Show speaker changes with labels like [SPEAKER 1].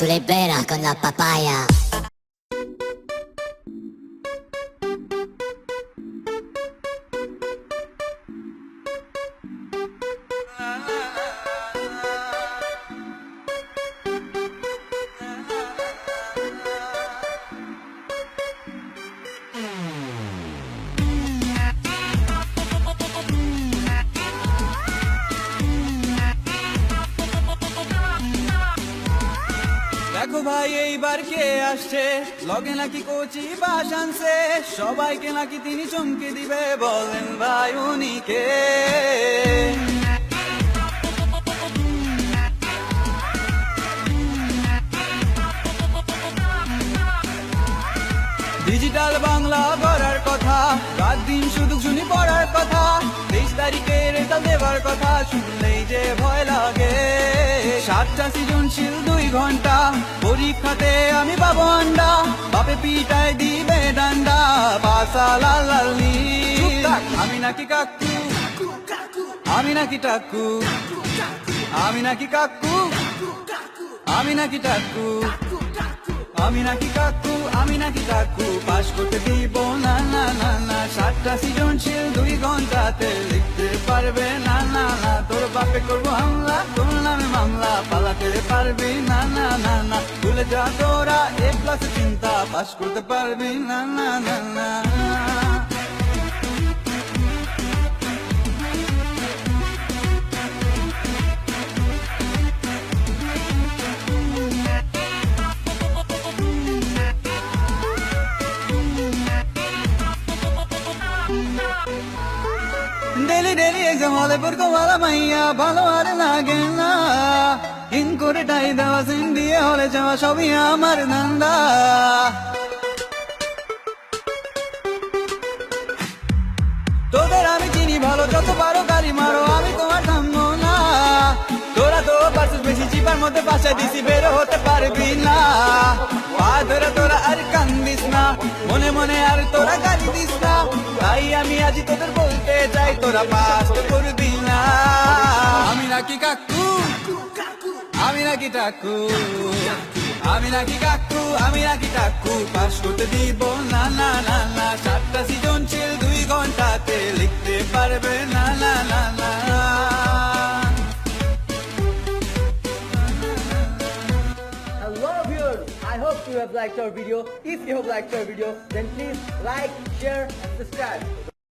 [SPEAKER 1] libera con la papaya.
[SPEAKER 2] দেখো ভাই এইবার কে আসছে, লগে নাকি কোচি বাস আনছে, সবাইকে নাকি তিনি চমকে দিবে, বলেন ভাই উনি কে? ডিজিটাল বাংলা করার কথা, রাত দিন শুধু শুনি পড়ার কথা, 23 তারিখে রেজাল্ট দেবার কথা, শুনলেই যে ভয় লাগে। 7টা সৃজনশীল 2 ঘন্টা, পরীক্ষাতে আমি পাবো আন্ডা, বাপে পিটায় দিবে ডান্ডা, পাশা লাল লাল নীল। আমি নাকি কাকু, আমি নাকি টাকু, আমি নাকি কাকু, আমি নাকি টাকু, আমি নাকি কাকু, আমি নাকি কাকু, পাশ করতে দিব না না না না। 7টা সৃজনশীল 2 ঘন্টাতে লিখতে পারবে না না না, তোর বাপে করবো হামলা, তোর নামে মামলা, পালাতে পারবি না না না না, ভুলে যা তোরা A+ চিন্তা, পাশ করতে পারবি না না না না। ডেলি ডেলি এক্সাম হলে পড়কো মালা মাইয়া, ভালো আর লাগে না, ইন করে টাই দেওয়া সিন দিয়ে হলে যাওয়া সবই আমার ধান্দা। তোদের আমি চিনি ভালো, যত পারো গাড়ি মারো, আমি তোমার থামবো না, তোরা তো পারছিস বেশি, চিপার মধ্যে বাসায় দিছি, বেরো হতে পারবি না, পা ধরে তোরা আর কান্দিস না, মনে মনে আর তোরা গালি দিস না, তাই আমি আজ তোদের বলতে চাই, তোরা পাস করবি না। আমি নাকি কাকু, আমি নাকি টাকু, আমি নাকি কাকু, আমি নাকি টাকু, পাস করতে দিব না না না না। 7টা সৃজনশীল 2 ঘন্টাতে লিখতে পারবে না না না না।
[SPEAKER 3] Hello viewers, I hope you have liked our video. If you have liked our video, then please like, share and subscribe.